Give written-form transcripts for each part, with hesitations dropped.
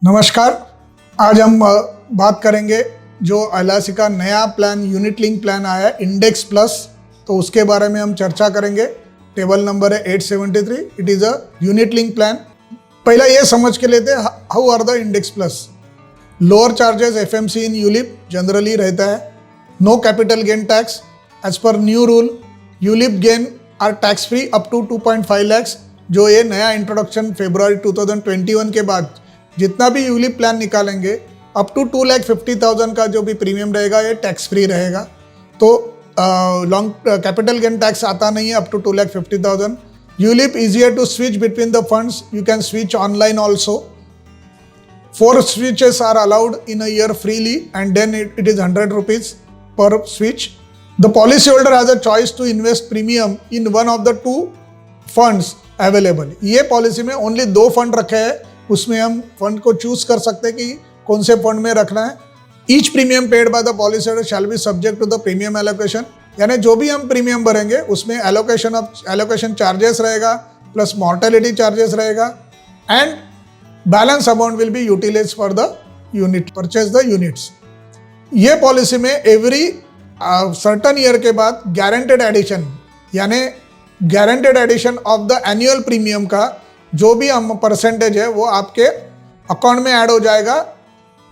नमस्कार। आज हम बात करेंगे जो एलआईसी का नया प्लान यूनिट लिंक प्लान आया है इंडेक्स प्लस, तो उसके बारे में हम चर्चा करेंगे। टेबल नंबर है 873। It is a unit link plan. पहला ये समझ के लेते हैं how are the index plus. Lower charges FMC in ULIP generally रहता है। No capital gain tax as per new rule. ULIP gain are tax free up to 2.5 lakhs. जो ये नया इंट्रोडक्शन फरवरी 2021 के बाद जितना भी यूलिप प्लान निकालेंगे अप टू 2,50,000 का जो भी प्रीमियम रहेगा ये टैक्स फ्री रहेगा। तो लॉन्ग कैपिटल गेन टैक्स आता नहीं है up to 2,50,000। ULIP easier to switch between the funds. You can switch online also. 4 switches are allowed in a year freely and then it is 100 rupees per switch. The policyholder has a choice to invest premium in one of the 2 funds available. ये policy में only 2 fund रखे हैं, उसमें हम fund को choose कर सकते हैं कि कौन से फंड में रखना है। Each premium paid by the policyholder shall be subject to the premium allocation. यानी जो भी हम प्रीमियम भरेंगे उसमें एलोकेशन चार्जेस रहेगा प्लस मॉर्टेलिटी चार्जेस रहेगा and balance amount will be utilise for the unit purchase the units. ये policy में एवरी सर्टन ईयर के बाद गारंटेड एडिशन यानी guaranteed addition of the annual premium का जो भी परसेंटेज है वो आपके अकाउंट में ऐड हो जाएगा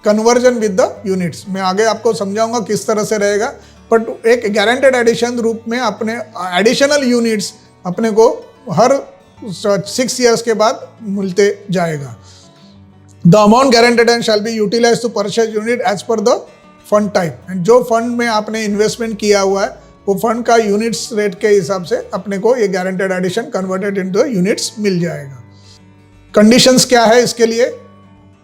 कन्वर्जन विद द यूनिट्स। मैं आगे आपको समझाऊंगा किस तरह से रहेगा, बट एक गारंटेड एडिशन रूप में अपने एडिशनल यूनिट्स अपने को हर 6 इयर्स के बाद मिलते जाएगा। The amount guaranteed and shall be utilise to purchase unit as per the fund type. And जो फंड में आपने इन्वेस्टमेंट किया हुआ है वो फंड का यूनिट्स रेट के हिसाब से अपने को ये guaranteed addition converted into units मिल जाएगा। कंडीशंस क्या है इसके लिए?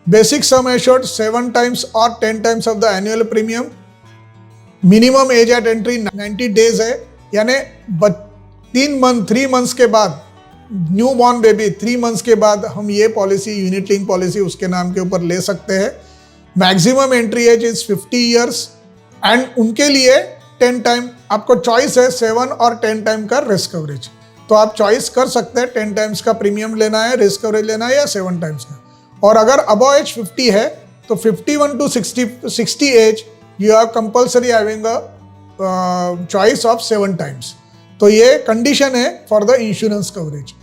बेसिक सम एश्योर्ड 7 times और 10 times of the annual premium. Minimum age eight entry 90 days है, यानी 3 months के बाद न्यू बॉर्न बेबी 3 months के बाद हम ये पॉलिसी यूनिट लिंक पॉलिसी उसके नाम के ऊपर ले सकते हैं। Maximum entry age is 50 years and उनके लिए 10 time आपको चॉइस है 7 और 10 time का रिस्क कवरेज। तो आप चॉइस कर सकते हैं 10 times का प्रीमियम लेना है, रिस्क कवरेज लेना है या 7 times का। और अगर अबव एज 50 है तो 51 to 60 age you are compulsory having a choice of 7 times। तो ये कंडीशन है for the insurance coverage.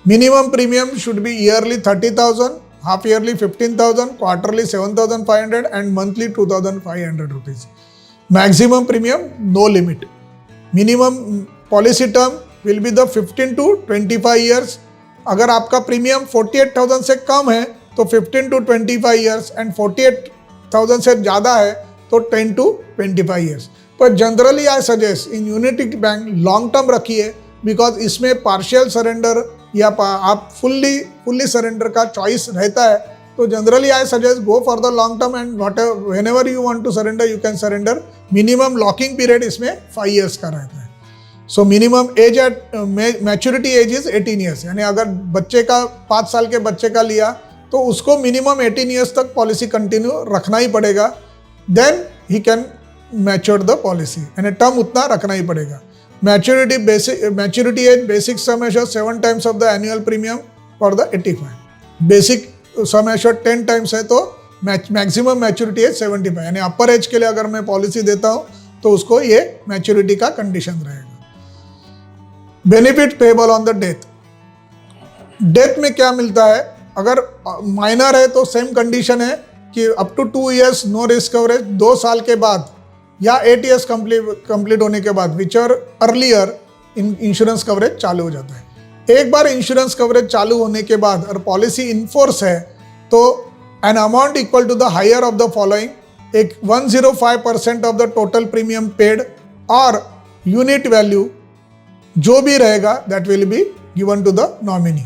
Minimum premium should be yearly 30,000, half yearly 15,000, quarterly 7,500 and monthly 2,500 rupees. Maximum premium no limit. Minimum policy term will be the 15 to 25 years। अगर आपका premium 48,000 से कम है तो 15 to 25 years and 48,000 से ज़्यादा है तो 10 to 25 years। पर generally I suggest in unity bank long term रखिए, बिकॉज इसमें पार्शियल सरेंडर या आप फुल्ली सरेंडर का चॉइस रहता है। तो generally I suggest go for the long term and whenever you want to surrender you can surrender. Minimum locking period इसमें 5 years का रहता है। So minimum age at maturity age is 18 years, यानी अगर बच्चे का 5 साल के बच्चे का लिया तो उसको मिनिमम 18 years तक पॉलिसी कंटिन्यू रखना ही पड़ेगा। Then he can mature the policy, यानी टर्म उतना रखना ही पड़ेगा। Maturity age basic sum assured 7 times of the annual premium for the 85। Basic sum assured 10 times है तो मैक्सिमम मैच्योरिटी एज 75, यानी अपर एज के लिए अगर मैं पॉलिसी देता हूँ तो उसको ये मैच्योरिटी का कंडीशन रहेगा। Benefit payable on the death. Death में क्या मिलता है? अगर माइनर है तो सेम कंडीशन है कि up to 2 years no risk coverage. 2 साल के बाद या 8 years कंप्लीट होने के बाद which are earlier insurance coverage चालू हो जाता है। एक बार इंश्योरेंस कवरेज चालू होने के बाद और पॉलिसी इनफोर्स है तो an amount equal to the higher of the following, एक 105% of the total premium paid और यूनिट वैल्यू जो भी रहेगा that will be given to the nominee.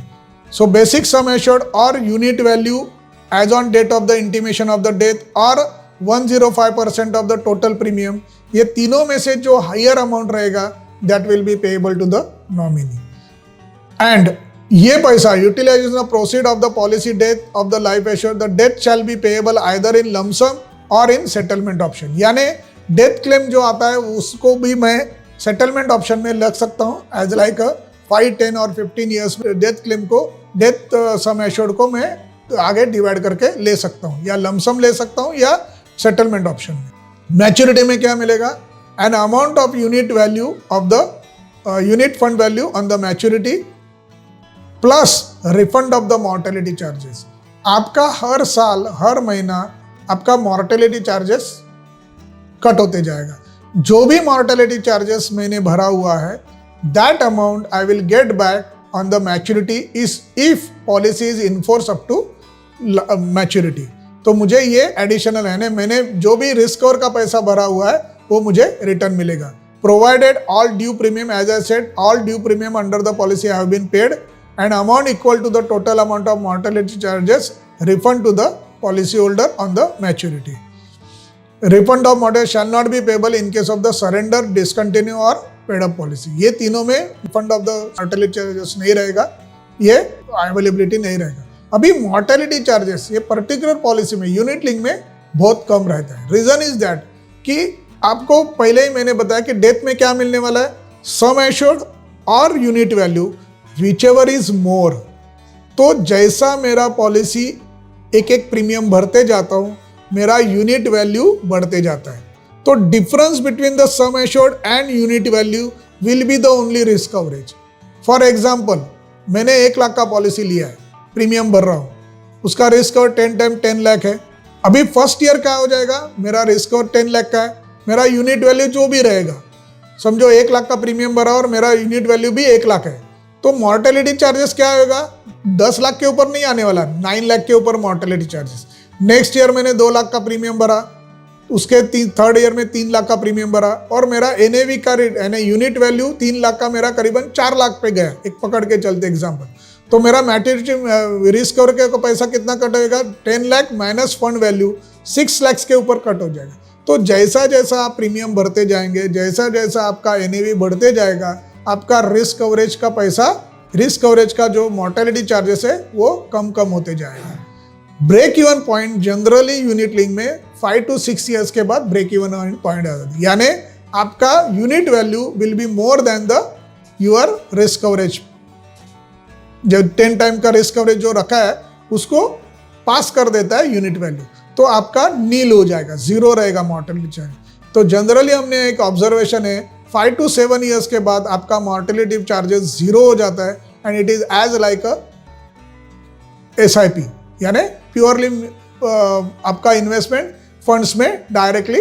So basic sum assured और unit value as on date of the intimation of the death और 105% of the total premium, ये तीनों में से जो हायर अमाउंट रहेगा that will be payable to the nominee. And ये पैसा utilisation of proceed of the policy death of the life assured, the death shall be payable either in lump sum और in settlement option. यानी death claim जो आता है उसको भी मैं सेटलमेंट ऑप्शन में लग सकता हूँ एज लाइक 5, 10 और 15 years डेथ क्लेम को डेथ सम एश्योर्ड को मैं आगे डिवाइड करके ले सकता हूँ, या लमसम ले सकता हूँ या सेटलमेंट ऑप्शन में। मैच्योरिटी में क्या मिलेगा? An amount of unit value of the unit fund value on the maturity plus refund of the mortality charges. आपका हर साल हर महीना आपका मॉर्टेलिटी चार्जेस कट होते जाएगा। जो भी मॉर्टेलिटी चार्जेस मैंने भरा हुआ है, that amount I will get back on the maturity is if policy is in force up to maturity. तो मुझे ये एडिशनल है ना, मैंने जो भी रिस्क कवर का पैसा भरा हुआ है वो मुझे रिटर्न मिलेगा। Provided all due premium, as I said, all due premium under the policy have been paid and amount equal to the total amount of mortality charges refund to the policy holder on the maturity. Refund of mortality shall not be payable in case of the surrender, discontinue और paid up policy. ये तीनों में refund of the mortality charges नहीं रहेगा, ये availability नहीं रहेगा। अभी मॉर्टेलिटी चार्जेस ये पर्टिकुलर पॉलिसी में यूनिट लिंक में बहुत कम रहता है। रीजन इज दैट कि आपको पहले ही मैंने बताया कि डेथ में क्या मिलने वाला है, सम एश्योर्ड और unit value which ever is more. तो जैसा मेरा पॉलिसी एक एक प्रीमियम भरते जाता हूँ, मेरा यूनिट वैल्यू बढ़ते जाता है। तो difference between the sum assured and unit value will be the only risk coverage. For example, मैंने 1 लाख का पॉलिसी लिया है, प्रीमियम भर रहा हूँ, उसका रिस्क कवर 10 टाइम 10 लाख है। अभी फर्स्ट ईयर क्या हो जाएगा, मेरा रिस्क कवर 10 लाख का है, मेरा यूनिट वैल्यू जो भी रहेगा, समझो 1 लाख का प्रीमियम भरा और मेरा यूनिट वैल्यू भी 1 लाख है, तो मॉर्टेलिटी चार्जेस क्या होगा, 10 लाख के ऊपर नहीं आने वाला, 9 लाख के ऊपर मॉर्टेलिटी चार्जेस। नेक्स्ट ईयर मैंने 2 लाख का प्रीमियम भरा, उसके थर्ड ईयर में 3 लाख का प्रीमियम भरा और मेरा एनएवी का यूनिट वैल्यू 3 लाख का मेरा करीबन 4 लाख पे गया, एक पकड़ के चलते एग्जाम्पल। तो मेरा मैच्योरिटी रिस्क कवर के पैसा कितना कट होगा, 10 lakh minus fund value 6 lakh के ऊपर कट हो जाएगा। तो जैसा जैसा आप प्रीमियम भरते जाएंगे, जैसा जैसा आपका एनएवी बढ़ते जाएगा, आपका रिस्क कवरेज का पैसा, रिस्क कवरेज का जो मॉर्टेलिटी चार्जेस है वो कम कम होते जाएगा। Break even point generally unit link में 5 to 6 ईयर्स के बाद ब्रेक इवन पॉइंट आ जाता है, यानी आपका unit value will be more than the your risk coverage. जब 10 टाइम का रिस्क कवरेज जो रखा है उसको पास कर देता है यूनिट वैल्यू, तो आपका नील हो जाएगा, जीरो रहेगा मॉर्टेलिटी चार्ज। तो जनरली हमने एक ऑब्जर्वेशन है 5 to 7 ईयर्स के बाद आपका मॉर्टेलिटी चार्जेस जीरो हो जाता है and it is as like a SIP, यानी प्योरली आपका इन्वेस्टमेंट फंड्स में डायरेक्टली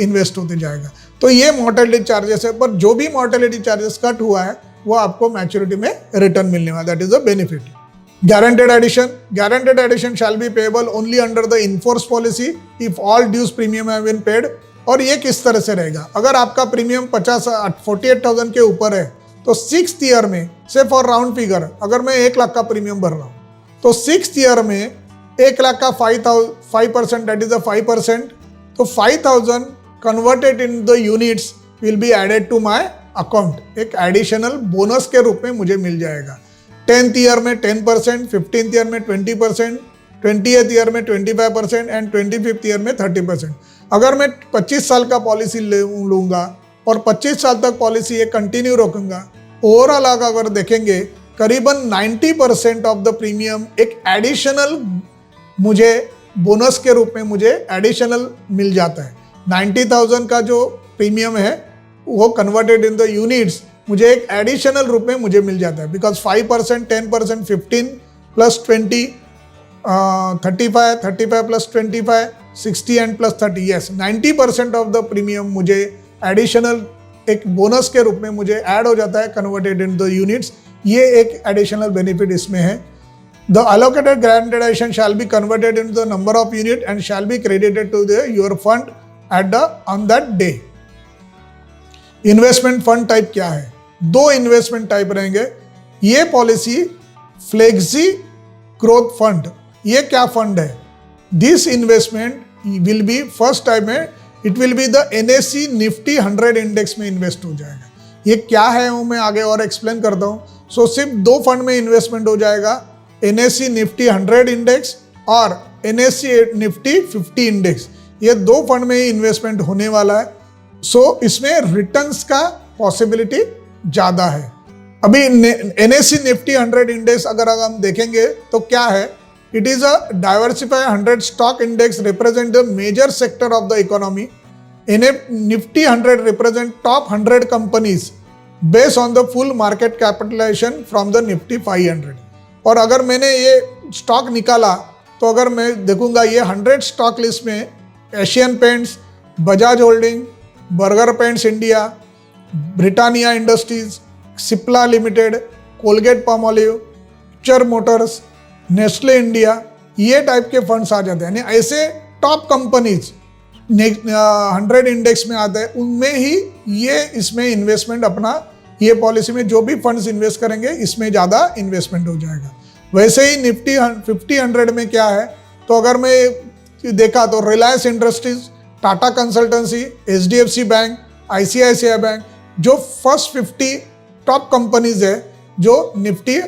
इन्वेस्ट होते जाएगा। तो ये मॉर्टेलिटी चार्जेस है, पर जो भी मॉर्टेलिटी चार्जेस कट हुआ है वो आपको मैच्योरिटी में रिटर्न मिलने वाला, that is a benefit. Guaranteed addition shall be payable only under the inforce policy if all dues premium have been paid. और ये किस तरह से रहेगा, अगर आपका प्रीमियम 48,000 के ऊपर है तो 6th ईयर में, से फॉर राउंड फिगर, अगर मैं 1 लाख का प्रीमियम भर रहा हूँ तो 6th ईयर में 1 लाख का 5%, दैट इज अ 5%, तो 5,000 converted in the units will be added to my account, एक एडिशनल बोनस के रूप में मुझे मिल जाएगा। 10th ईयर में 10%, 15th ईयर में 20%, 20th ईयर में 25% एंड 25th ईयर में 30%। अगर मैं 25 साल का पॉलिसी लूँगा और 25 साल तक पॉलिसी ये कंटिन्यू रखूँगा, ओवरऑल अगर देखेंगे करीबन 90% ऑफ द प्रीमियम एक एडिशनल मुझे बोनस के रूप में मुझे एडिशनल मिल जाता है। 90,000 का जो प्रीमियम है वो कन्वर्टेड इन द यूनिट्स मुझे एक एडिशनल रूप में मुझे मिल जाता है, because 5%, 10%, 15 plus 20, 35, 35 plus 25, 60 and plus 30, yes 90% of the premium मुझे एडिशनल एक बोनस के रूप में मुझे ऐड हो जाता है, कन्वर्टेड इन द यूनिट्स। ये एक एडिशनल बेनिफिट इसमें है। The allocated guaranteed addition shall be converted in the number of unit and shall be credited to the your fund at the on that day. Investment fund type क्या है, 2 investment type रहेंगे। ये policy flexi growth fund, ये क्या fund है, this investment will be first time में it will be the NSE Nifty 100 index में invest हो जाएगा। ये क्या है वो मैं आगे और एक्सप्लेन करता हूँ। सो सिर्फ 2 फंड में इन्वेस्टमेंट हो जाएगा, NSE निफ्टी 100 इंडेक्स और NSE निफ्टी 50 इंडेक्स, ये 2 फंड में ही इन्वेस्टमेंट होने वाला है। सो इसमें रिटर्न्स का पॉसिबिलिटी ज़्यादा है। अभी NSE निफ्टी 100 इंडेक्स अगर हम देखेंगे तो क्या है, It is a diversified 100 stock index represent the major sector of the economy. In a Nifty 100 represent top 100 companies based on the full market capitalization from the Nifty 500. और अगर मैंने ये स्टॉक निकाला तो अगर मैं देखूंगा ये 100 स्टॉक लिस्ट में Asian paints, Bajaj holding, burger paints India, Britannia industries, Cipla limited, Colgate Palmolive, picture Motors, Nestle India, ये टाइप के फंड्स आ जाते हैं। यानी ऐसे टॉप कंपनीज 100 इंडेक्स में आते हैं, उनमें ही ये इसमें इन्वेस्टमेंट अपना ये पॉलिसी में जो भी फंड्स इन्वेस्ट करेंगे इसमें ज़्यादा इन्वेस्टमेंट हो जाएगा। वैसे ही निफ्टी 50-100 में क्या है, तो अगर मैं देखा तो Reliance industries, Tata consultancy, HDFC bank, ICICI bank, जो फर्स्ट 50 टॉप कंपनीज है जो निफ्टी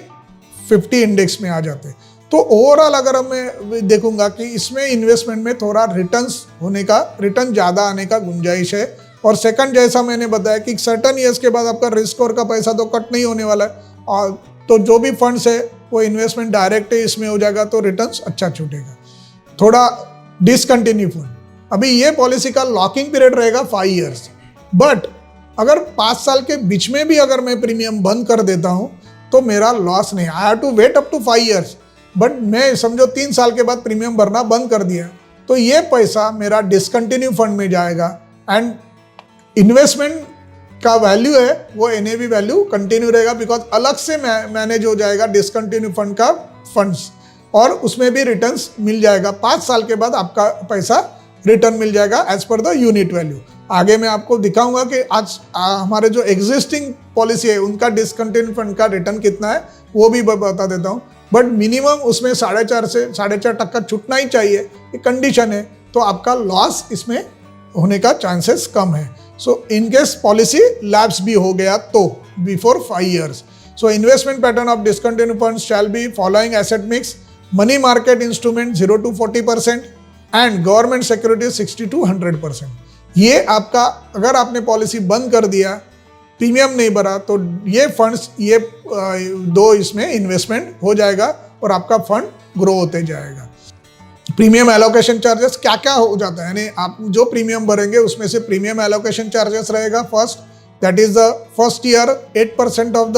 50 इंडेक्स में आ जाते हैं। तो ओवरऑल अगर मैं देखूंगा कि इसमें इन्वेस्टमेंट में थोड़ा रिटर्न ज़्यादा आने का गुंजाइश है। और सेकंड, जैसा मैंने बताया कि सर्टन ईयर्स के बाद आपका रिस्क और का पैसा तो कट नहीं होने वाला है, और तो जो भी फंड्स है वो इन्वेस्टमेंट डायरेक्ट इसमें हो जाएगा, तो रिटर्न्स अच्छा छूटेगा। थोड़ा डिसकंटिन्यू फंड, अभी ये पॉलिसी का लॉकिंग पीरियड रहेगा 5 ईयर्स, बट अगर 5 साल के बीच में भी अगर मैं प्रीमियम बंद कर देता हूँ तो मेरा लॉस नहीं। I have to wait up to 5 years, but मैं समझो 3 साल के बाद प्रीमियम भरना बंद कर दिया तो ये पैसा मेरा डिसकंटिन्यू फंड में जाएगा, एंड इन्वेस्टमेंट का वैल्यू है वो NAV वैल्यू कंटिन्यू रहेगा, बिकॉज अलग से मैनेज हो जाएगा डिसकंटिन्यू फंड का फंड्स, और उसमें भी रिटर्न्स मिल जाएगा। 5 साल के बाद आपका पैसा रिटर्न मिल जाएगा as per the unit value. आगे मैं आपको दिखाऊंगा कि आज हमारे जो एग्जिस्टिंग पॉलिसी है उनका डिसकंटिन्यू फंड का रिटर्न कितना है वो भी बता देता हूँ, बट मिनिमम उसमें 4.5 से 4.5% छूटना ही चाहिए, ये कंडीशन है, तो आपका लॉस इसमें होने का चांसेस कम है। सो इन केस पॉलिसी लैप्स भी हो गया तो before 5 years, so investment pattern of discontinue fund shall be following asset mix, money market instrument 0 to 40% and government security 60 to 100%। ये आपका अगर आपने पॉलिसी बंद कर दिया, प्रीमियम नहीं भरा, तो ये फंड्स ये दो इसमें इन्वेस्टमेंट हो जाएगा और आपका फंड ग्रो होते जाएगा। प्रीमियम एलोकेशन चार्जेस क्या क्या हो जाता है, यानी आप जो प्रीमियम भरेंगे उसमें से प्रीमियम एलोकेशन चार्जेस रहेगा first, that is the first year 8% of the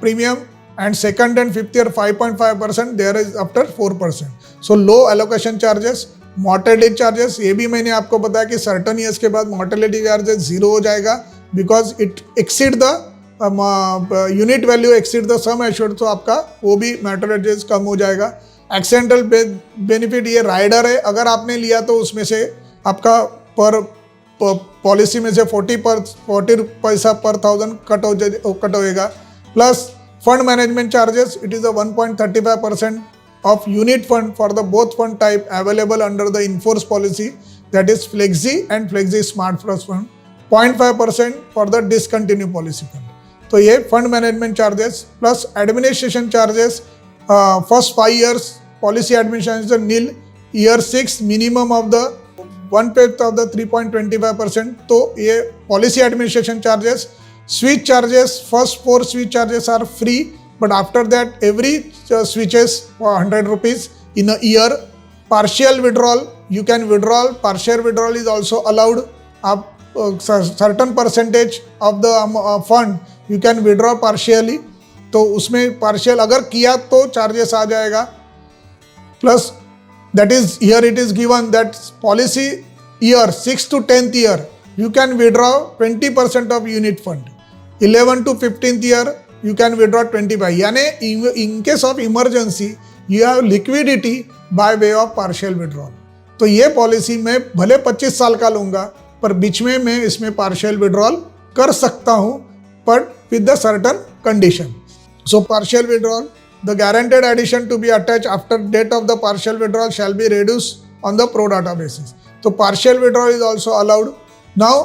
premium, and second and fifth year 5.5%, there is after 4%. So low allocation charges, mortality charges, ये भी मैंने आपको बताया कि certain years के बाद mortality charges 0 हो जाएगा, because it exceed the unit value exceed the sum assured, तो आपका वो भी mortality charges कम हो जाएगा। accidental benefit ये rider है, अगर आपने लिया तो उसमें से आपका पर पॉलिसी में से 40 पैसा पर 1000 कट होएगा, plus fund management charges, it is a 1.35% of unit fund for the both fund type available under the in-force policy, that is Flexi and Flexi Smart Plus Fund, 0.5% for the discontinued policy fund. तो ये fund management charges plus administration charges, first 5 years policy administration nil, year 6 minimum of the 1/5 of the 3.25%, तो ये policy administration charges. Switch charges, first 4 switch charges are free, but after that every switches for 100 rupees in a year. Partial withdrawal, you can withdraw, partial withdrawal is also allowed. आप certain percentage of the fund you can withdraw partially, तो उसमें partial अगर किया तो charges आ जाएगा, plus that is here it is given that policy year 6 to 10th year you can withdraw 20% of unit fund, 11 to 15th year you can withdraw 25, यानी in case of emergency you have liquidity by way of partial withdrawal। तो ये policy मैं भले 25 साल का लूँगा पर बीच में मैं इसमें partial withdrawal कर सकता हूँ, but with the certain condition। So partial withdrawal, the guaranteed addition to be attached after date of the partial withdrawal shall be reduced on the pro rata basis। तो partial withdrawal is also allowed। Now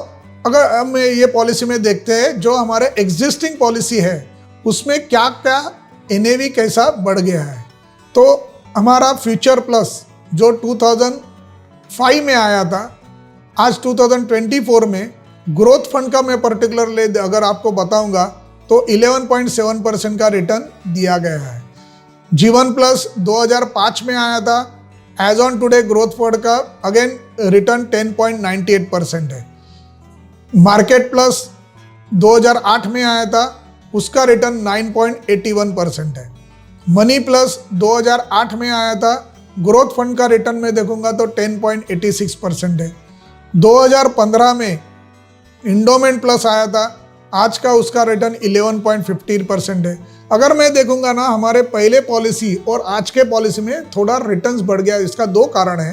अगर हम ये policy में देखते हैं जो हमारे existing policy है उसमें क्या क्या NAV कैसा बढ़ गया है, तो हमारा फ्यूचर प्लस जो 2005 में आया था, आज 2024 में ग्रोथ फंड का मैं पर्टिकुलर अगर आपको बताऊंगा तो 11.7% का रिटर्न दिया गया है। जीवन प्लस 2005 में आया था, as on today growth fund का अगेन रिटर्न 10.98% है। मार्केट प्लस 2008 में आया था, उसका रिटर्न 9.81% है। मनी प्लस 2008 में आया था, ग्रोथ फंड का रिटर्न में देखूंगा तो 10.86% है। 2015 में इंडोमेंट प्लस आया था, आज का उसका रिटर्न 11.15% है। अगर मैं देखूंगा ना हमारे पहले पॉलिसी और आज के पॉलिसी में थोड़ा रिटर्न्स बढ़ गया। इसका दो कारण है।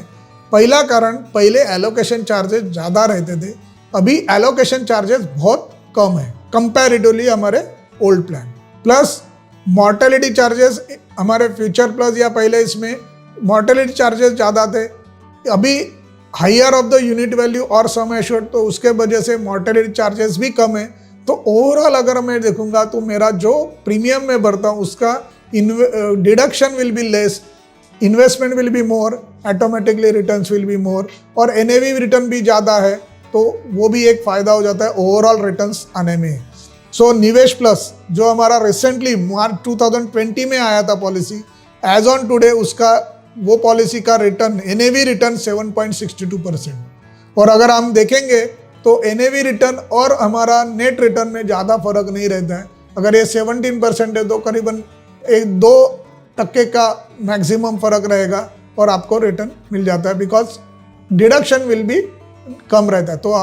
पहला कारण, पहले एलोकेशन चार्जेस ज़्यादा रहते थे, अभी एलोकेशन चार्जेस बहुत कम है कंपैरेटिवली हमारे old plan. Plus mortality charges हमारे फ्यूचर प्लस या पहले इसमें मॉर्टेलिटी चार्जेस ज़्यादा थे, अभी higher of the unit value और सम एश्योर्ड, तो उसके वजह से मॉर्टेलिटी चार्जेस भी कम है। तो ओवरऑल अगर मैं देखूंगा तो मेरा जो प्रीमियम में भरता हूँ उसका deduction will be less, investment will be more, automatically returns will be मोर, और एनएवी रिटर्न भी ज़्यादा है, तो वो भी एक फ़ायदा हो जाता है ओवरऑल रिटर्न्स आने में। सो निवेश प्लस जो हमारा रिसेंटली मार्च 2020 में आया था पॉलिसी, एज ऑन टुडे उसका वो पॉलिसी का रिटर्न एनएवी रिटर्न 7.62%। और अगर हम देखेंगे तो एनएवी रिटर्न और हमारा नेट रिटर्न में ज़्यादा फर्क नहीं रहता है। अगर ये 17% है तो करीबन 1-2% का मैक्सिमम फर्क रहेगा और आपको रिटर्न मिल जाता है, बिकॉज डिडक्शन विल बी कम रहता है। तो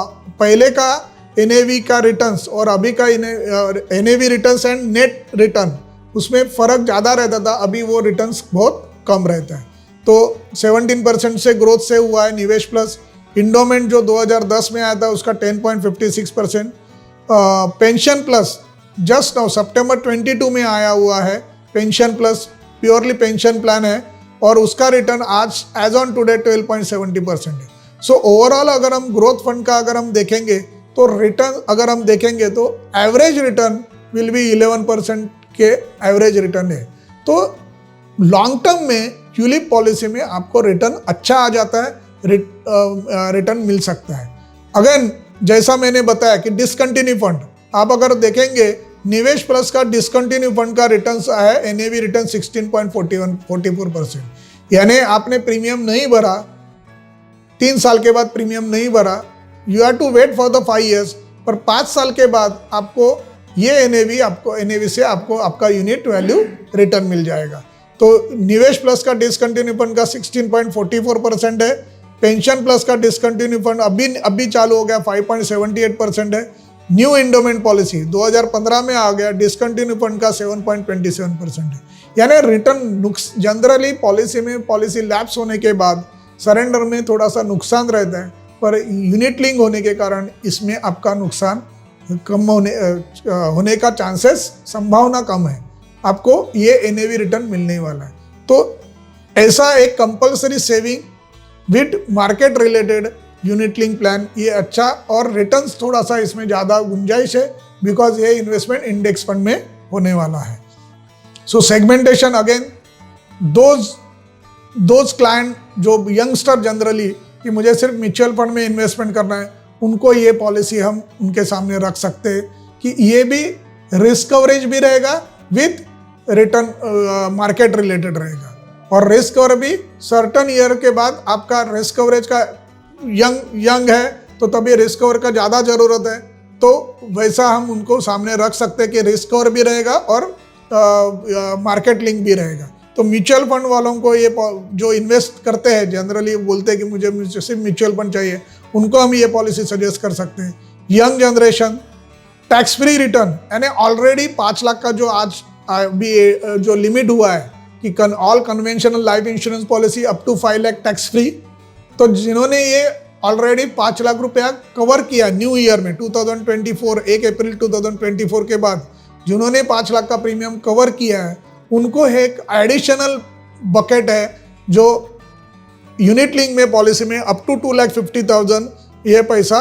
पहले का एनएवी का रिटर्न्स और अभी का NAV returns and net return उसमें फ़र्क ज़्यादा रहता था, अभी वो रिटर्न्स बहुत कम रहता है। तो 17% से ग्रोथ से हुआ है निवेश प्लस। इंडोमेंट जो 2010 में आया था उसका 10.56%। पेंशन प्लस जस्ट नाउ सितंबर 22 में आया हुआ है, pension plus purely pension plan है, और उसका रिटर्न आज एज ऑन टुडे 12.70% है। सो ओवरऑल अगर हम ग्रोथ फंड का अगर हम देखेंगे तो रिटर्न अगर हम देखेंगे तो एवरेज रिटर्न विल बी 11% के एवरेज रिटर्न है। तो लॉन्ग टर्म में ट्यूलिप पॉलिसी में आपको रिटर्न अच्छा आ जाता है, रिटर्न मिल सकता है। अगेन जैसा मैंने बताया कि डिसकंटिन्यू फंड आप अगर देखेंगे, निवेश प्लस का डिसकंटिन्यू फंड का रिटर्न आया है एनएवी रिटर्न 16.44%। यानी आपने प्रीमियम नहीं भरा, 3 साल के बाद प्रीमियम नहीं भरा, you have to wait for the 5 years, पर 5 साल के बाद आपको ये एनएवी से आपको आपका यूनिट वैल्यू रिटर्न मिल जाएगा। तो निवेश प्लस का डिसकंटिन्यू फंड का 16.44% है। पेंशन प्लस का डिसकंटिन्यू फंड अभी चालू हो गया 5.78% है। न्यू इंडोमेंट पॉलिसी 2015 में आ गया, डिसकंटिन्यू फंड का 7.27% है। यानी रिटर्न जनरली पॉलिसी में पॉलिसी लैप्स होने के बाद सरेंडर में थोड़ा सा नुकसान रहता है, पर यूनिट लिंक होने के कारण इसमें आपका नुकसान कम होने का चांसेस, संभावना कम है, आपको ये एनएवी रिटर्न मिलने वाला है। तो ऐसा एक compulsory saving with market related unit link plan ये अच्छा, और रिटर्न्स थोड़ा सा इसमें ज़्यादा गुंजाइश है बिकॉज ये इन्वेस्टमेंट इंडेक्स फंड में होने वाला है। सो सेगमेंटेशन अगेन दोज क्लाइंट जो यंगस्टर जनरली कि मुझे सिर्फ म्यूचुअल फंड में इन्वेस्टमेंट करना है, उनको ये पॉलिसी हम उनके सामने रख सकते हैं कि ये भी रिस्क कवरेज भी रहेगा विथ रिटर्न मार्केट रिलेटेड रहेगा, और रिस्क कवर भी सर्टन ईयर के बाद आपका रिस्क कवरेज का यंग है तो तभी रिस्क कवर का ज़्यादा ज़रूरत है, तो वैसा हम उनको सामने रख सकते हैं कि रिस्क कवर भी रहेगा और मार्केट लिंक भी रहेगा। तो म्यूचुअल फंड वालों को ये जो इन्वेस्ट करते हैं जनरली बोलते हैं कि मुझे सिर्फ म्यूचुअल फंड चाहिए, उनको हम ये पॉलिसी सजेस्ट कर सकते हैं। Young generation tax free return, यानी ऑलरेडी 5 लाख का जो आज भी जो लिमिट हुआ है कि all conventional life insurance policy up to 5 lakh tax free, तो जिन्होंने ये ऑलरेडी 5 लाख रुपया कवर किया न्यू ईयर में 2024 1 अप्रैल 2024 के बाद जिन्होंने 5 लाख का प्रीमियम कवर किया है, उनको एक एडिशनल बकेट है जो यूनिट लिंक में पॉलिसी में अप टू 2,50,000 ये पैसा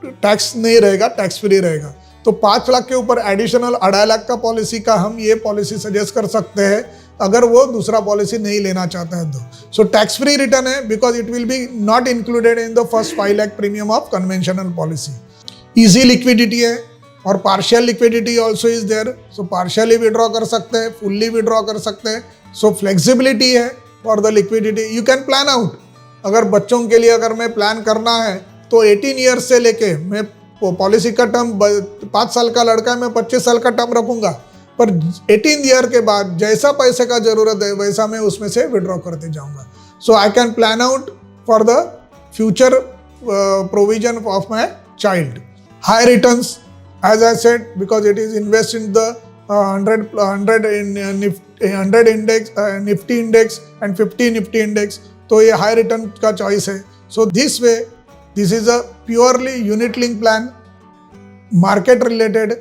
टैक्स नहीं रहेगा, टैक्स फ्री रहेगा। तो 5 लाख के ऊपर एडिशनल 2.5 लाख का पॉलिसी का हम ये पॉलिसी सजेस्ट कर सकते हैं अगर वो दूसरा पॉलिसी नहीं लेना चाहता है तो। सो टैक्स फ्री रिटर्न है because it will be not included in the first 5 lakh premium of conventional policy. Easy liquidity है और partial liquidity also is there, so partially withdraw कर सकते हैं, फुल्ली विड्रॉ कर सकते हैं, सो फ्लेक्सिबिलिटी है for the liquidity, you can plan out. अगर बच्चों के लिए अगर मैं प्लान करना है तो 18 ईयर्स से लेके मैं पॉलिसी का टर्म 5 साल का लड़का है, मैं 25 साल का टर्म रखूंगा, पर 18 ईयर के बाद जैसा पैसे का जरूरत है वैसा मैं उसमें से विड्रॉ करते जाऊंगा। So I can plan out for the future provision of my child. High returns, as I said, because it is invest in the 100 in index, Nifty index and 50 Nifty index, तो ये high return का choice है। So this way, this is a purely unit link plan, market related.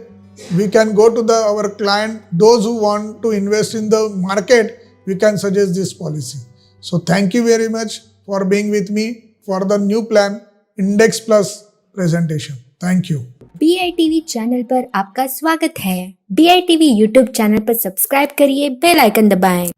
We can go to our client, those who want to invest in the market, we can suggest this policy. So thank you very much for being with me for the new plan Index Plus presentation. Thank you. BITV channel पर आपका स्वागत है। BITV YouTube channel पर subscribe करिए, bell icon दबाएं।